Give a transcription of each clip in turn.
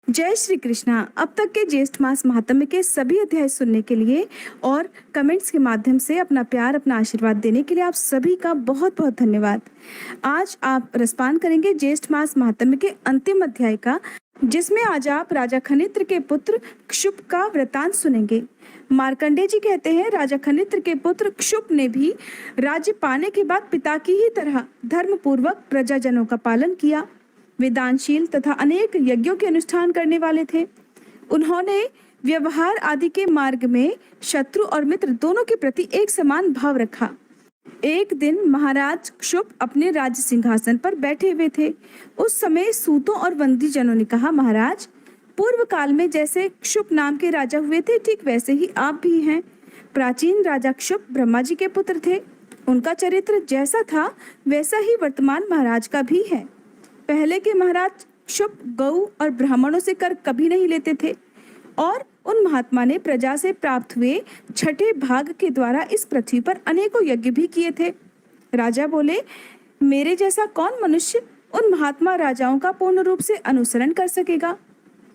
जय श्री कृष्णा। अब तक के ज्येष्ठ मास महात्म्य के सभी अध्याय सुनने के लिए और कमेंट्स के माध्यम से अपना प्यार, अपना आशीर्वाद देने के लिए आप सभी का बहुत बहुत धन्यवाद। आज आप रसपान करेंगे ज्येष्ठ मास महात्म्य के अंतिम अध्याय का, जिसमें आज आप राजा खनित्र के पुत्र क्षुप का वृतांत सुनेंगे। मार्कंडेय जी कहते हैं, राजा खनित्र के पुत्र क्षुप ने भी राज्य पाने के बाद पिता की ही तरह धर्म पूर्वक प्रजाजनों का पालन किया। वे दानशील तथा अनेक यज्ञों के अनुष्ठान करने वाले थे। उन्होंने व्यवहार आदि के मार्ग में शत्रु और मित्र दोनों के प्रति एक समान भाव रखा। एक दिन महाराज क्षुप अपने राज्य सिंहासन पर बैठे हुए थे। उस समय सूतों और बंदी जनों ने कहा, महाराज, पूर्व काल में जैसे क्षुप नाम के राजा हुए थे, ठीक वैसे ही आप भी हैं। प्राचीन राजा क्षुप ब्रह्मा जी के पुत्र थे। उनका चरित्र जैसा था वैसा ही वर्तमान महाराज का भी है। पहले के महाराज क्षुप गऊ और ब्राह्मणों से कर कभी नहीं लेते थे और उन महात्मा ने प्रजा से प्राप्त हुए छठे भाग के द्वारा इस पृथ्वी पर अनेकों यज्ञ भी किए थे। राजा बोले, मेरे जैसा कौन मनुष्य उन महात्मा राजाओं का पूर्ण रूप से अनुसरण कर सकेगा?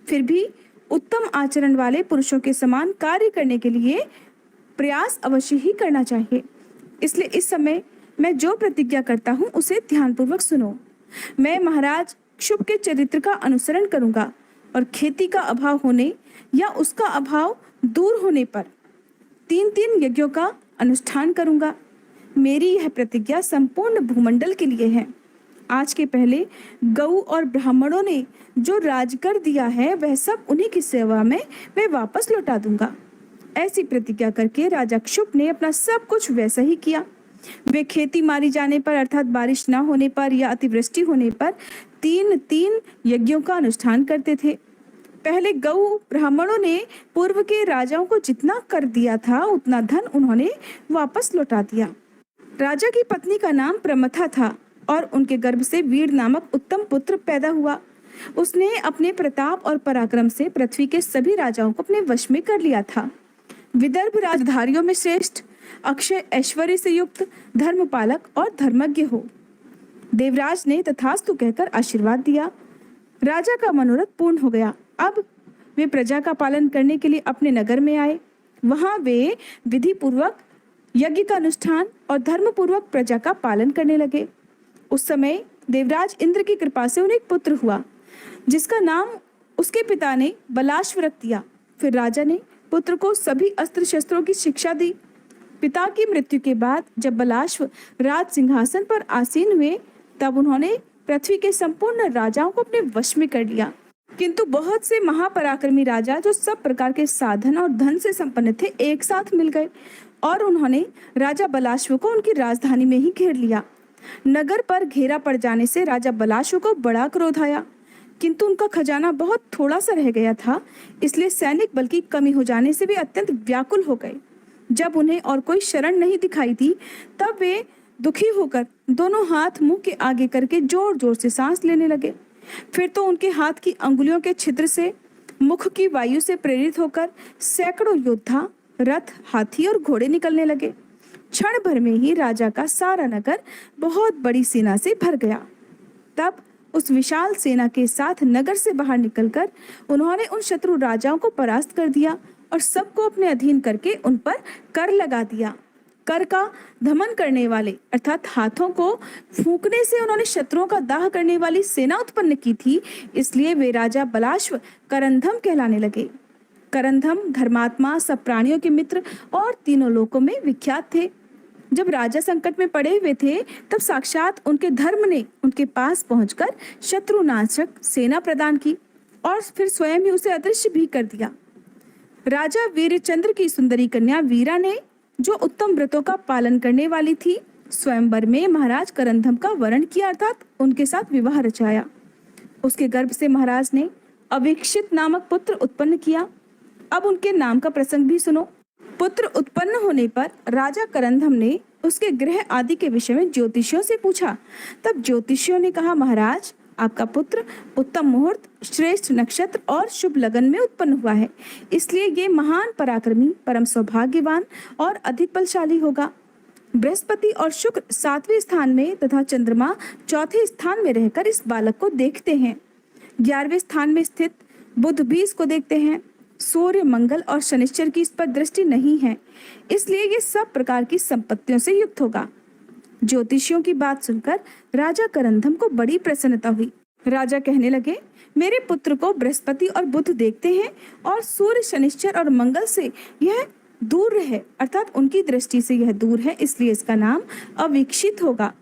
फिर भी उत्तम आचरण वाले पुरुषों के समान कार्य करने के लिए प्रयास अवश्य ही करना चाहिए। इसलिए इस समय मैं जो प्रतिज्ञा करता हूँ उसे ध्यानपूर्वक सुनो। मैं महाराज क्षुप के चरित्र का अनुसरण करूंगा और खेती का अभाव होने या उसका अभाव दूर होने पर 3-3 यज्ञों का अनुष्ठान करूंगा। मेरी यह प्रतिज्ञा संपूर्ण भूमंडल के लिए है। आज के पहले गऊ और ब्राह्मणों ने जो राज कर दिया है वह सब उन्हीं की सेवा में मैं वापस लौटा दूंगा। ऐसी प्रतिज्ञा करके राजा क्षुप ने अपना सब कुछ वैसा ही किया। वे खेती मारी जाने पर अर्थात बारिश न होने पर या अतिवृष्टि होने पर 3-3 यज्ञों का अनुष्ठान करते थे। पहले गऊ ब्राह्मणों ने पूर्व के राजाओं को जितना कर दिया था उतना धन उन्होंने वापस लौटा दिया। राजा की पत्नी का नाम प्रमथा था और उनके गर्भ से वीर नामक उत्तम पुत्र पैदा हुआ। उसने अपने प्रताप और पराक्रम से पृथ्वी के सभी राजाओं को अपने वश में कर लिया था। विदर्भ राजधारियों में श्रेष्ठ, अक्षय ऐश्वर्य से युक्त, धर्मपालक और धर्मज्ञ हो। देवराज ने तथास्तु कहकर आशीर्वाद दिया। राजा का मनोरथ पूर्ण हो गया। अब वे प्रजा का पालन करने के लिए अपने नगर में आए। वहां वे विधि पूर्वक यज्ञ का अनुष्ठान और धर्म पूर्वक प्रजा का पालन करने लगे। उस समय देवराज इंद्र की कृपा से उन्हें एक पुत्र हुआ, जिसका नाम उसके पिता ने बलाश्व रख दिया। फिर राजा ने पुत्र को सभी अस्त्र शस्त्रों की शिक्षा दी। पिता की मृत्यु के बाद जब बलाश्व राज सिंहासन पर आसीन हुए तब उन्होंने पृथ्वी के संपूर्ण राजाओं को अपने वश में कर लिया। किंतु बहुत से महापराक्रमी राजा जो सब प्रकार के साधन और धन से संपन्न थे एक साथ मिल गए और उन्होंने राजा बलाश्व को उनकी राजधानी में ही घेर लिया। नगर पर घेरा पड़ जाने से राजा बलाश्व को बड़ा क्रोध आया, किंतु उनका खजाना बहुत थोड़ा सा रह गया था, इसलिए सैनिक बल की कमी हो जाने से वे अत्यंत व्याकुल हो गए। जब उन्हें और कोई शरण नहीं दिखाई दी तब वे दुखी होकर दोनों हाथ मुंह के आगे करके जोर जोर से सांस लेने लगे। फिर तो उनके हाथ की अंगुलियों के छिद्र से मुख की वायु से प्रेरित होकर सैकड़ों योद्धा, रथ, हाथी और घोड़े निकलने लगे। क्षण भर में ही राजा का सारा नगर बहुत बड़ी सेना से भर गया। तब उस विशाल सेना के साथ नगर से बाहर निकलकर उन्होंने उन शत्रु राजाओं को परास्त कर दिया और सबको अपने अधीन करके उन पर कर लगा दिया। कर का दमन करने वाले अर्थात हाथों को फूंकने से उन्होंने शत्रुओं का दाह करने वाली सेना उत्पन्न की थी, इसलिए वे राजा बलाश्व करंधम कहलाने लगे। करंधम धर्मात्मा, सब प्राणियों के मित्र और तीनों लोकों में विख्यात थे। जब राजा संकट में पड़े हुए थे तब साक्षात उनके धर्म ने उनके पास पहुंचकर शत्रुनाशक सेना प्रदान की और फिर स्वयं ही उसे अदृश्य भी कर दिया। राजा वीरचंद्र की सुंदरी कन्या वीरा ने, जो उत्तम व्रतों का पालन करने वाली थी, स्वयंवर में महाराज करंधम का वरण किया अर्थात उनके साथ विवाह रचाया। उसके गर्भ से महाराज ने अवीक्षित नामक पुत्र उत्पन्न किया। अब उनके नाम का प्रसंग भी सुनो। पुत्र उत्पन्न होने पर राजा करंधम ने उसके गृह आदि के विषय में ज्योतिषियों से पूछा। तब ज्योतिषियों ने कहा, महाराज, आपका पुत्र उत्तम मुहूर्त, श्रेष्ठ नक्षत्र और शुभ लगन में उत्पन्न हुआ है, इसलिए ये महान पराक्रमी, परम सौभाग्यवान और अधिक बलशाली होगा। बृहस्पति और शुक्र 7वें स्थान में तथा चंद्रमा 4थे स्थान में रहकर इस बालक को देखते हैं। 11वें स्थान में स्थित बुध भी इसको देखते हैं। सूर्य, मंगल और शनिश्चर की इस पर दृष्टि नहीं है, इसलिए ये सब प्रकार की संपत्तियों से युक्त होगा। ज्योतिषियों की बात सुनकर राजा करंदम को बड़ी प्रसन्नता हुई। राजा कहने लगे, मेरे पुत्र को बृहस्पति और बुध देखते हैं और सूर्य, शनिश्चर और मंगल से यह दूर है, अर्थात उनकी दृष्टि से यह दूर है, इसलिए इसका नाम अवीक्षित होगा।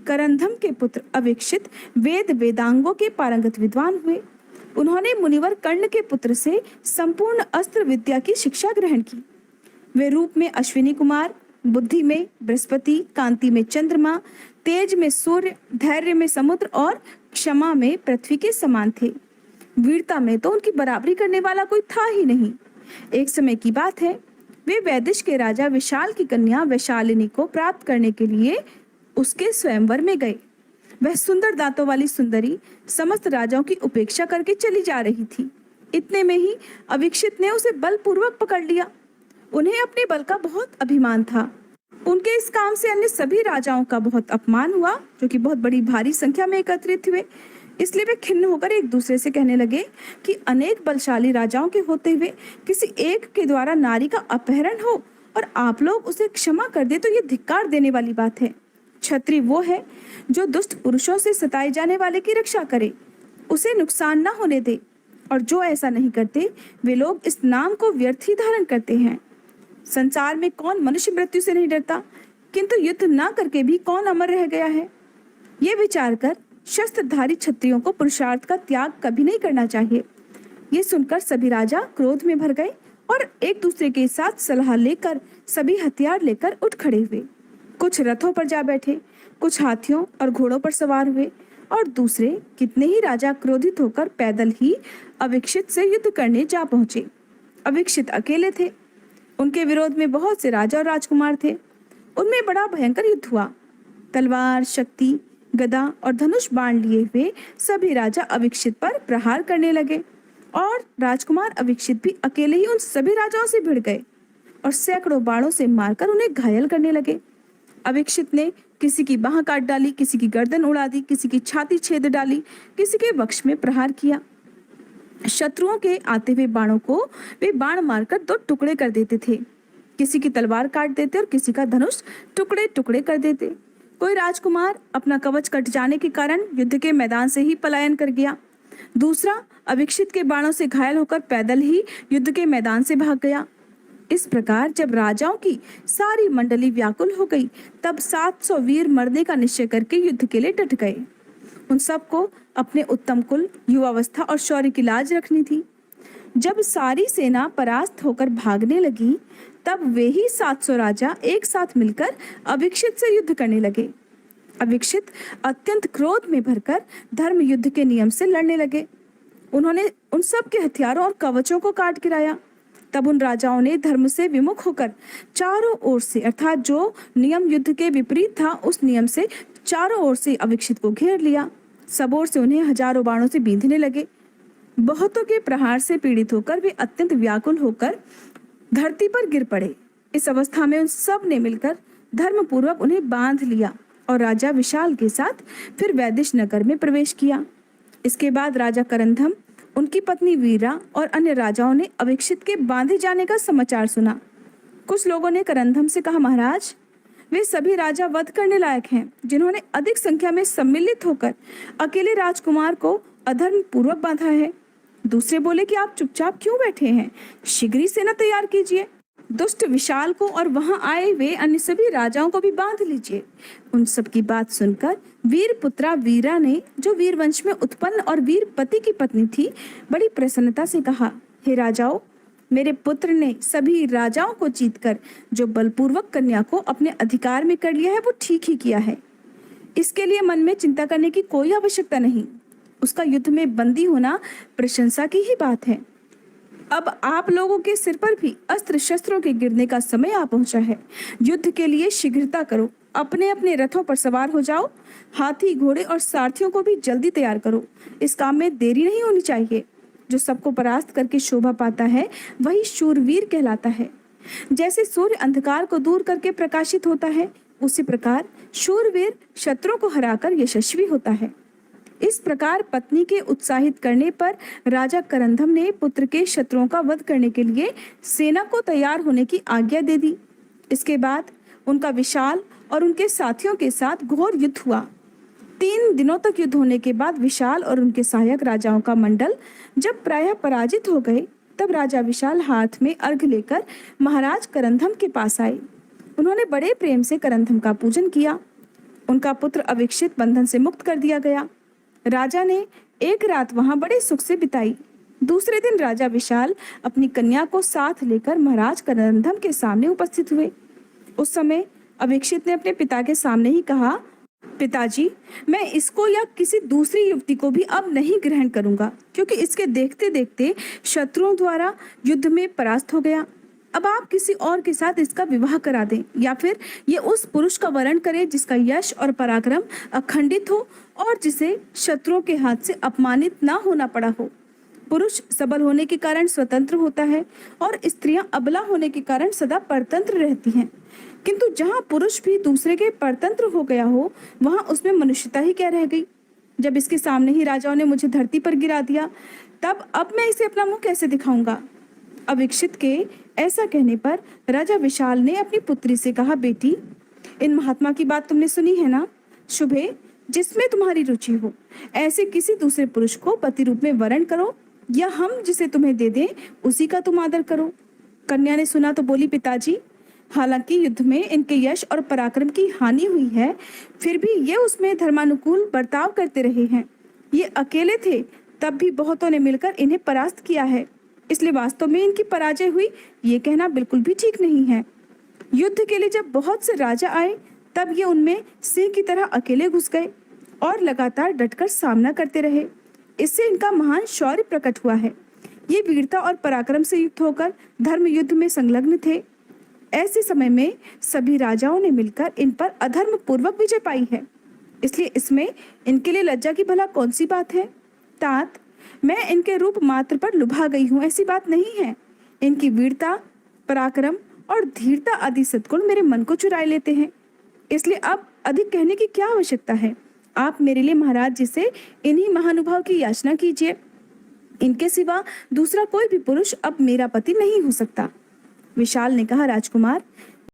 करंदम के पुत्र अवीक्षित वेद वेदांगों के पारंगत विद्वान हुए। उन्होंने मुनिवर कर्ण के पुत्र से संपूर्ण अस्त्र विद्या की शिक्षा ग्रहण की। वे रूप में अश्विनी कुमार, बुद्धि में बृहस्पति, कांति में चंद्रमा, तेज में सूर्य, धैर्य में समुद्र और क्षमा में पृथ्वी के समान थे। वीरता में तो उनकी बराबरी करने वाला कोई था ही नहीं। एक समय की बात है, वे वैदिश के राजा विशाल की कन्या वैशालिनी को प्राप्त करने के लिए उसके स्वयंवर में गए। वह सुंदर दांतों वाली सुंदरी समस्त राजाओं की उपेक्षा करके चली जा रही थी। इतने में ही अवीक्षित ने उसे बलपूर्वक पकड़ लिया। उन्हें अपने बल का बहुत अभिमान था। उनके इस काम से अन्य सभी राजाओं का बहुत अपमान हुआ, जो कि बहुत बड़ी भारी संख्या में एकत्रित हुए। इसलिए वे खिन्न होकर एक दूसरे से कहने लगे कि अनेक बलशाली राजाओं के होते हुए किसी एक के द्वारा नारी का अपहरण हो और आप लोग उसे क्षमा कर दे, तो ये धिक्कार देने वाली बात है। क्षत्रिय वो है जो दुष्ट पुरुषों से सताए जाने वाले की रक्षा करे, उसे नुकसान न होने दे, और जो ऐसा नहीं करते वे लोग इस नाम को व्यर्थ ही धारण करते हैं। संसार में कौन मनुष्य मृत्यु से नहीं डरता, किंतु युद्ध ना करके भी कौन अमर रह गया है। ये विचार कर शस्त्रधारी क्षत्रियों को पुरुषार्थ का त्याग कभी नहीं करना चाहिए। ये सुनकर सभी राजा क्रोध में भर गए और एक दूसरे के साथ सलाह लेकर सभी हथियार लेकर उठ खड़े हुए। कुछ रथों पर जा बैठे, कुछ हाथियों और घोड़ों पर सवार हुए, और दूसरे कितने ही राजा क्रोधित होकर पैदल ही अवीक्षित से युद्ध करने जा पहुंचे। अवीक्षित अकेले थे। उनके विरोध में बहुत से राजा और राजकुमार थे। उनमें बड़ा भयंकर युद्ध हुआ। तलवार, शक्ति, गदा और धनुष बाण लिए हुए सभी राजा अवीक्षित पर प्रहार करने लगे, और राजकुमार अवीक्षित भी अकेले ही उन सभी राजाओं से भिड़ गए और सैकड़ों बाणों से मारकर उन्हें घायल करने लगे। अवीक्षित ने किसी की बाह काट डाली, किसी की गर्दन उड़ा दी, किसी की छाती छेद डाली, किसी के वक्ष में प्रहार किया। शत्रुओं के आते हुए बाणों को वे बाण मारकर दो टुकड़े कर देते थे। किसी की तलवार काट देते और किसी का धनुष टुकड़े टुकड़े कर देते। कोई राजकुमार अपना कवच कट जाने के कारण युद्ध के मैदान से ही पलायन कर गया। दूसरा अवीक्षित के बाणों से घायल होकर पैदल ही युद्ध के मैदान से भाग गया। इस प्रकार जब राजाओं की सारी मंडली व्याकुल हो गई, तब 700 वीर मरने का निश्चय करके युद्ध के लिए डट गए। उन सबको अपने उत्तम कुल, युवावस्था और शौर्य की लाज रखनी थी। जब सारी सेना परास्त होकर भागने लगी, तब वे ही 700 राजा एक साथ मिलकर अवीक्षित से युद्ध करने लगे। अवीक्षित अत्यंत क्रोध में भरकर धर्म युद्ध के नियम से लड़ने लगे। उन्होंने उन सब के हथियारों और कवचों को काट गिराया। तब उन राजाओं ने धर्म से विमुख होकर चारों ओर से, अर्थात जो नियम युद्ध के विपरीत था, उस नियम से चारों ओर से अवीक्षित को घेर लिया। सब ओर से उन्हें हजारों बाणों से बींधने लगे। बहुतों के प्रहार से पीड़ित होकर वे अत्यंत व्याकुल होकर धरती पर गिर पड़े। इस अवस्था में उन सब ने मिलकर धर्म पूर्वक उन्हें बांध लिया और राजा विशाल के साथ फिर वैदिश नगर में प्रवेश किया। इसके बाद राजा करंदम, उनकी पत्नी वीरा और अन्य राजाओं ने अवीक्षित के बांधे जाने का समाचार सुना। कुछ लोगों ने करंदम से कहा, महाराज, वे सभी राजा वध करने लायक हैं जिन्होंने अधिक संख्या में सम्मिलित होकर अकेले राजकुमार को अधर्म पूर्वक बांधा है। दूसरे बोले कि आप चुपचाप क्यों बैठे हैं, शीघ्र ही सेना तैयार कीजिए। दुष्ट विशाल को और वहां आए वे अन्य सभी राजाओं को भी बांध लीजिए। उन सब की बात सुनकर वीर पुत्रा वीरा ने, जो वीर वंश में उत्पन्न और वीर पति की पत्नी थी, बड़ी प्रसन्नता से कहा, हे राजाओं, मेरे पुत्र ने सभी राजाओं को जीतकर जो बलपूर्वक कन्या को अपने अधिकार में कर लिया है, वो ठीक ही किया है। इसके लिए मन में चिंता करने की कोई आवश्यकता नहीं। उसका युद्ध में बंदी होना प्रशंसा की ही बात है। अब आप लोगों के सिर पर भी अस्त्र शस्त्रों के गिरने का समय आ पहुंचा है। युद्ध के लिए शीघ्रता करो, अपने अपने रथों पर सवार हो जाओ। हाथी, घोड़े और सारथियों को भी जल्दी तैयार करो। इस काम में देरी नहीं होनी चाहिए। जो सबको परास्त करके शोभा पाता है, वही शूरवीर कहलाता है। जैसे सूर्य अंधकार को दूर करके प्रकाशित होता है, उसी प्रकार शूरवीर शत्रुओं को हराकर यशस्वी होता है। इस प्रकार पत्नी के उत्साहित करने पर राजा करंदम ने पुत्र के शत्रुओं का वध करने के लिए सेना को तैयार होने की आज्ञा दे दी। इसके बाद उनका विशाल और उनके साथियों के साथ घोर युद्ध हुआ। 3 दिनों तक युद्ध होने के बाद विशाल और उनके सहायक राजाओं का मंडल जब प्रायः पराजित हो गए, तब राजा विशाल हाथ में अर्घ लेकर महाराज करंदम के पास आए। उन्होंने बड़े प्रेम से करंदम का पूजन किया। उनका पुत्र अविक्षित बंधन से मुक्त कर दिया गया। राजा ने एक रात वहां बड़े सुख से बिताई। दूसरे दिन राजा विशाल अपनी कन्या को साथ लेकर महाराज करंदम के सामने उपस्थित हुए। उस समय अविक्षित ने अपने पिता के सामने ही कहा, पिताजी, मैं इसको या किसी दूसरी युवती को भी अब नहीं ग्रहण करूंगा, क्योंकि इसके देखते देखते शत्रुओं द्वारा युद्ध में परास्त हो गया। अब आप किसी और के साथ इसका विवाह करा दें, या फिर ये उस पुरुष का वरण करे जिसका यश और पराक्रम अखंडित हो और जिसे शत्रुओं के हाथ से अपमानित ना होना पड़ा हो। पुरुष सबल होने के कारण स्वतंत्र होता है और स्त्रियां अबला होने के कारण सदा परतंत्र रहती हैं। किंतु जहां पुरुष भी दूसरे के परतंत्र हो गया हो, वहां उसमें मनुष्यता ही क्या रह गई। जब इसके सामने ही राजाओं ने मुझे धरती पर गिरा दिया, तब अब मैं इसे अपना मुंह कैसे दिखाऊंगा। अविक्षित के ऐसा कहने पर राजा विशाल ने अपनी पुत्री से कहा, बेटी, इन महात्मा की बात तुमने सुनी है ना। शुभे, जिसमें तुम्हारी रुचि हो ऐसे किसी दूसरे पुरुष को पति रूप में वरण करो, या हम जिसे तुम्हें दे दें उसी का तुम आदर करो। कन्या ने सुना तो बोली, पिताजी, हालांकि युद्ध में इनके यश और पराक्रम की हानि हुई है, फिर भी ये उसमें धर्मानुकूल बर्ताव करते रहे हैं। ये अकेले थे, तब भी बहुतों ने मिलकर इन्हें परास्त किया है, इसलिए वास्तव में इनकी पराजय हुई ये कहना बिल्कुल भी ठीक नहीं है। युद्ध के लिए जब बहुत से राजा आए, तब ये उनमें सिंह की तरह अकेले घुस गए और लगातार डटकर सामना करते रहे। इससे इनका महान शौर्य प्रकट हुआ है। ये वीरता और पराक्रम से युक्त होकर धर्म युद्ध में संलग्न थे। ऐसे समय में सभी राजाओं ने मिलकर इन पर अधर्म पूर्वक विजय पाई है, इसलिए इसमें इनके लिए लज्जा की भला कौन सी बात है। तात, मैं इनके रूप मात्र पर लुभा गई हूँ, ऐसी बात नहीं है। इनकी वीरता, पराक्रम और धीरता आदि सद्गुण मेरे मन को चुरा लेते हैं, इसलिए अब अधिक कहने की क्या आवश्यकता है। आप मेरे लिए महाराज जी से इन्हीं महानुभाव की याचना कीजिए। इनके सिवा दूसरा कोई भी पुरुष अब मेरा पति नहीं हो सकता। विशाल ने कहा, राजकुमार,